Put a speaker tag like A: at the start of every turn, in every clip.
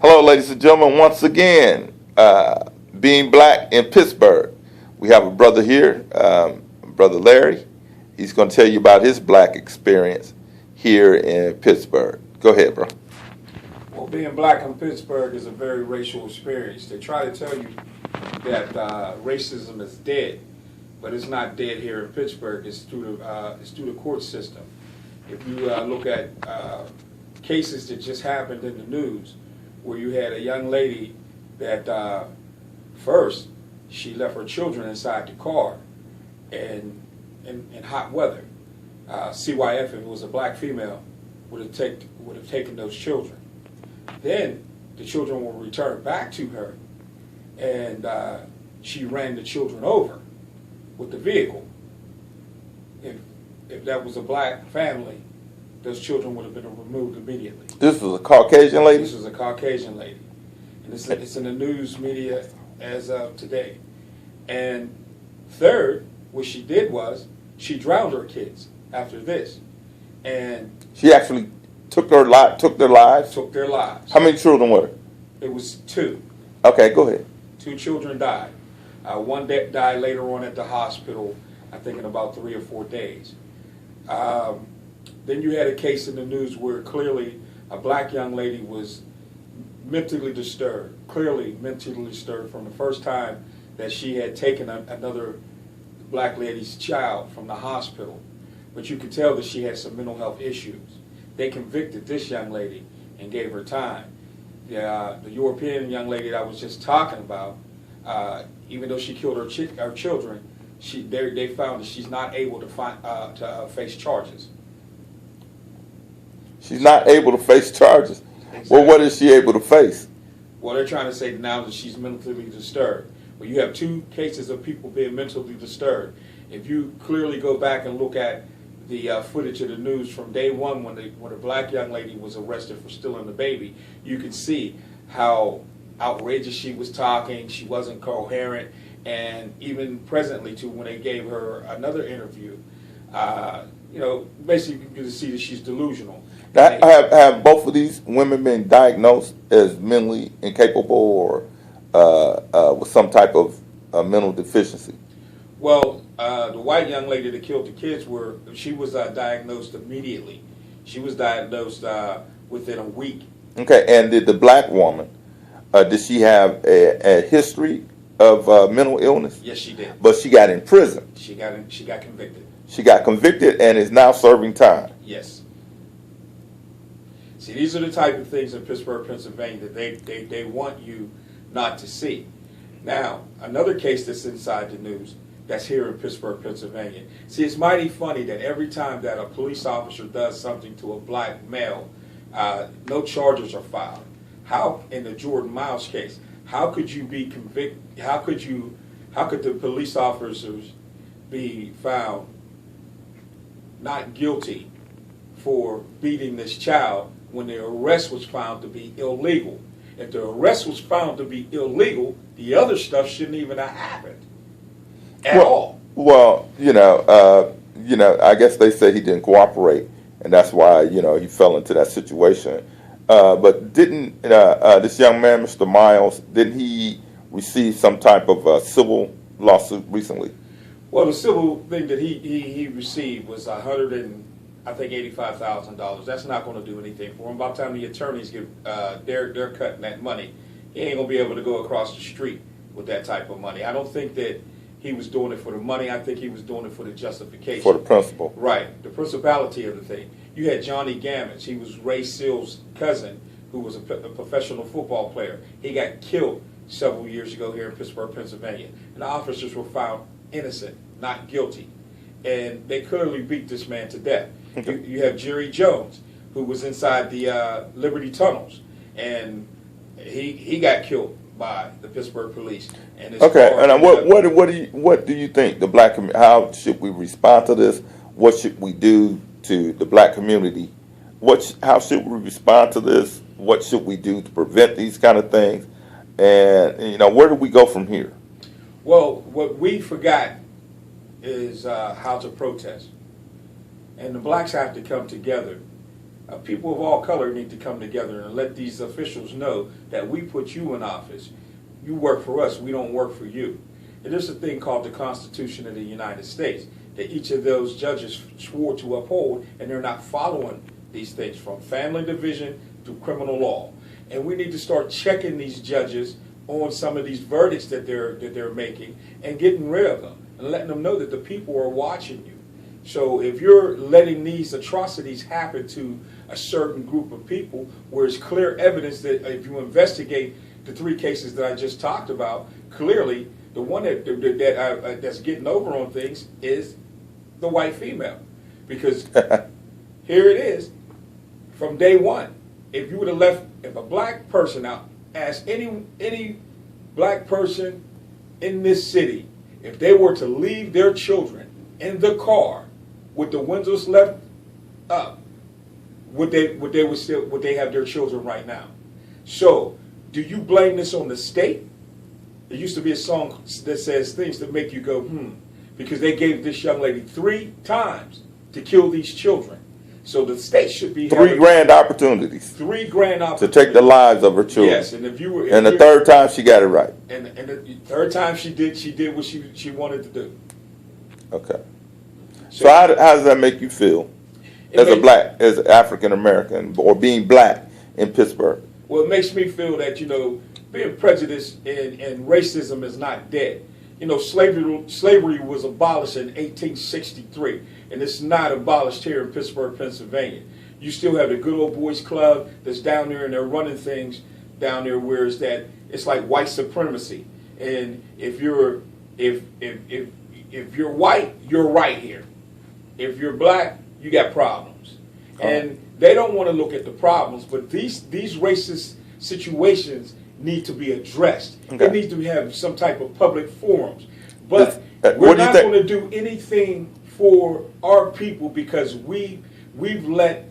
A: Hello, ladies and gentlemen. Once again, being black in Pittsburgh, we have a brother here, Brother Larry. He's going to tell you about his black experience here in Pittsburgh. Go ahead, bro.
B: Well, being black in Pittsburgh is a very racial experience. They try to tell you that racism is dead, but it's not dead here in Pittsburgh. It's through the court system. If you look at cases that just happened in the news, where you had a young lady that first she left her children inside the car, and in hot weather, CYF, if it was a black female, would have taken those children. Then the children were returned back to her, and she ran the children over with the vehicle. If that was a black family, those children would have been removed immediately.
A: This was a Caucasian lady?
B: This was a Caucasian lady. And it's in the news media as of today. And third, what she did was she drowned her kids after this. And
A: she actually took their lives?
B: Took their lives.
A: How many children were there?
B: It was two.
A: Okay, go ahead.
B: 2 children died. One died later on at the hospital, I think in about 3 or 4 days. Then you had a case in the news where clearly a black young lady was mentally disturbed, clearly mentally disturbed from the first time that she had taken another black lady's child from the hospital. But you could tell that she had some mental health issues. They convicted this young lady and gave her time. The European young lady that I was just talking about, even though she killed her children, they found that she's not able to face charges.
A: She's not able to face charges. Exactly. Well, what is she able to face?
B: Well, they're trying to say now that she's mentally disturbed. Well, you have 2 cases of people being mentally disturbed. If you clearly go back and look at the footage of the news from day one when a black young lady was arrested for stealing the baby, you can see how outrageous she was talking. She wasn't coherent. And even presently, too, when they gave her another interview, basically you can see that she's delusional.
A: Have both of these women been diagnosed as mentally incapable or with some type of mental deficiency?
B: Well, the white young lady that killed the kids she was diagnosed immediately. She was diagnosed within a week. Okay,
A: and did the black woman, did she have a history of mental illness?
B: Yes, she did.
A: But she got in prison.
B: She got convicted.
A: She got convicted and is now serving time.
B: Yes. See, these are the type of things in Pittsburgh, Pennsylvania that they want you not to see. Now, another case that's inside the news that's here in Pittsburgh, Pennsylvania. See, it's mighty funny that every time that a police officer does something to a black male, no charges are filed. How, in the Jordan Miles case, how could you be convicted? How could the police officers be found not guilty for beating this child when the arrest was found to be illegal? If the arrest was found to be illegal, the other stuff shouldn't even have happened at all.
A: Well, I guess they say he didn't cooperate, and that's why he fell into that situation. But didn't this young man, Mr. Miles, didn't he receive some type of civil lawsuit recently?
B: Well, the civil thing that he received was $185,000. That's not going to do anything for him. By the time the attorneys get they're cutting that money, he ain't going to be able to go across the street with that type of money. I don't think that he was doing it for the money. I think he was doing it for the justification.
A: For the principle.
B: Right, the principality of the thing. You had Johnny Gammons. He was Ray Seals' cousin, who was a professional football player. He got killed several years ago here in Pittsburgh, Pennsylvania. And the officers were found innocent, not guilty. And they clearly beat this man to death. You have Jerry Jones, who was inside the Liberty Tunnels, and he got killed by the Pittsburgh police. And what do you think the black community? How should we respond to this? What should we do to the black community? How should we respond to this? What should we do to prevent these kind of things? And where do we go from here? Well, what we forgot is how to protest. And the blacks have to come together People of all color need to come together and let these officials know that we put you in office. You work for us, we don't work for you. And there's a thing called the Constitution of the United States that each of those judges swore to uphold, and they're not following these things, from family division to criminal law. And we need to start checking these judges on some of these verdicts that they're making and getting rid of them and letting them know that the people are watching you. So if you're letting these atrocities happen to a certain group of people, where it's clear evidence that if you investigate the 3 cases that I just talked about, clearly the one that's getting over on things is the white female. Because here it is, from day one, if you would have left, if a black person out, ask any black person in this city, if they were to leave their children in the car with the windows left up, would they have their children right now? So, do you blame this on the state? There used to be a song that says things that make you go, because they gave this young lady 3 times to kill these children. So the state should be
A: 3 grand opportunities.
B: 3 grand opportunities
A: to take the lives of her children.
B: Yes, and
A: and the 3rd time she got it right.
B: And the 3rd time she did what she wanted to do.
A: Okay. So how does that make you feel as African American, or being black in Pittsburgh?
B: Well, it makes me feel that, being prejudiced and racism is not dead. Slavery was abolished in 1863, and it's not abolished here in Pittsburgh, Pennsylvania. You still have the Good Old Boys Club that's down there, and they're running things down there where it's like white supremacy. And if you're white, you're right here. If you're black, you got problems. And they don't want to look at the problems, but these racist situations need to be addressed.
A: Okay.
B: It needs to have some type of public forums. But we're not going to do anything for our people because we've let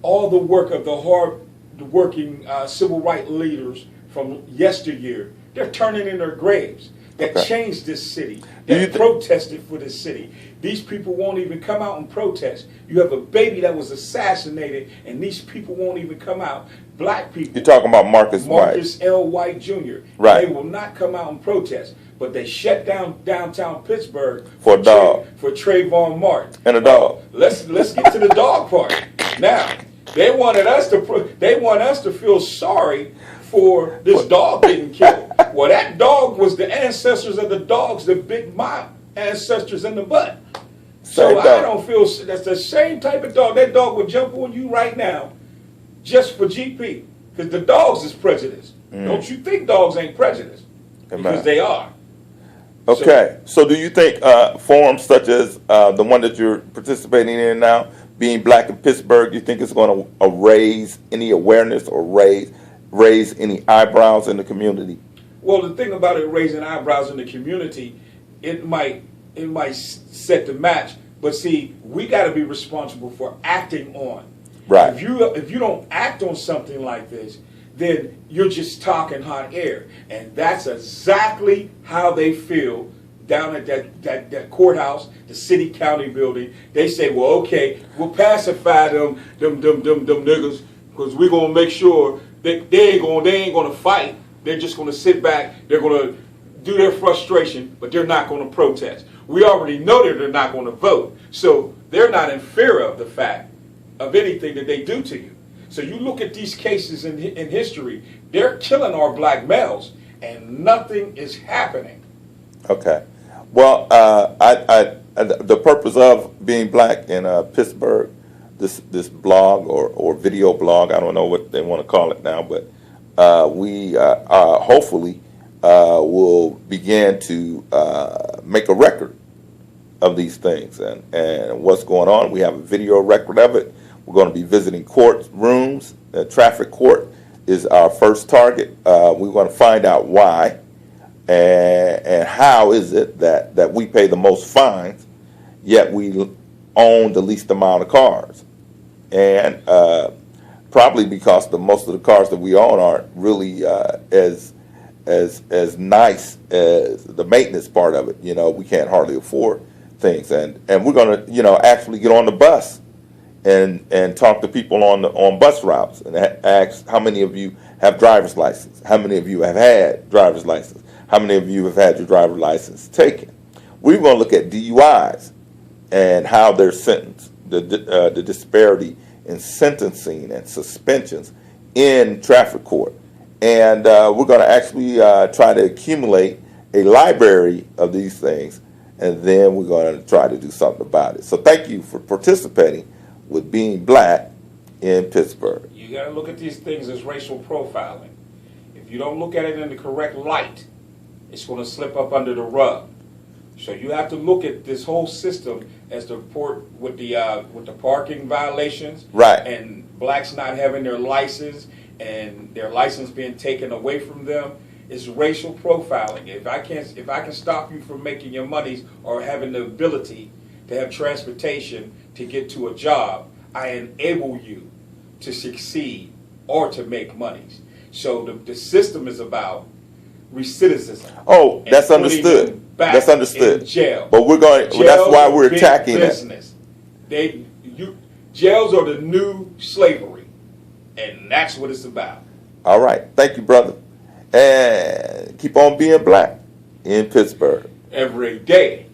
B: all the work of the hard-working civil rights leaders from yesteryear, they're turning in their graves. That changed this city, that protested for this city. These people won't even come out and protest. You have a baby that was assassinated, and these people won't even come out. Black people.
A: You're talking about Marcus
B: L. White Jr.
A: Right.
B: They will not come out and protest, but they shut down downtown Pittsburgh
A: for a dog.
B: For Trayvon Martin
A: And a dog.
B: Let's get to the dog part. Now, they wanted us to feel sorry for this dog getting killed. Well, that dog was the ancestors of the dogs that bit my ancestors in the butt. So I don't feel that's the same type of dog. That dog would jump on you right now just for GP. Because the dogs is prejudiced. Don't you think dogs ain't prejudiced? Because they are.
A: Okay. So do you think forums such as the one that you're participating in now, being black in Pittsburgh, you think it's going to raise any awareness or raise any eyebrows in the community?
B: Well, the thing about it raising eyebrows in the community, it might set the match. But see, we got to be responsible for acting on.
A: Right.
B: If you don't act on something like this, then you're just talking hot air, and that's exactly how they feel down at that courthouse, the city county building. They say, well, okay, we'll pacify them niggas, because we're gonna make sure that they ain't gonna fight. They're just gonna sit back. They're gonna do their frustration, but they're not gonna protest. We already know that they're not gonna vote, so they're not in fear of the fact of anything that they do to you. So you look at these cases in history, they're killing our black males, and nothing is happening.
A: Okay. Well, the purpose of being black in Pittsburgh, this blog or video blog, I don't know what they want to call it now, but we hopefully will begin to make a record of these things and what's going on. We have a video record of it. We're going to be visiting court rooms. The traffic court is our first target. We want to find out why and how is it that we pay the most fines, yet we own the least amount of cars. And probably because most of the cars that we own aren't really as nice as the maintenance part of it. We can't hardly afford things. And we're going to, actually get on the bus and talk to people on bus routes and ask how many of you have driver's license, how many of you have had driver's license, how many of you have had your driver's license taken. We're going to look at DUIs and how they're sentenced, the disparity in sentencing and suspensions in traffic court. And we're going to actually try to accumulate a library of these things, and then we're going to try to do something about it. So thank you for participating with Being Black in Pittsburgh.
B: You got to look at these things as racial profiling. If you don't look at it in the correct light, it's going to slip up under the rug. So you have to look at this whole system as the report with the parking violations,
A: right,
B: and blacks not having their license and their license being taken away from them. It's racial profiling. If I can stop you from making your monies or having the ability to have transportation to get to a job, I enable you to succeed or to make monies. So the system is about recidivism.
A: Oh, that's understood. That's understood.
B: In jail.
A: But we're going.
B: Jails
A: that's why we're
B: big
A: attacking
B: business. Jails are the new slavery, and that's what it's about.
A: All right. Thank you, brother. And keep on being black in Pittsburgh
B: Every day.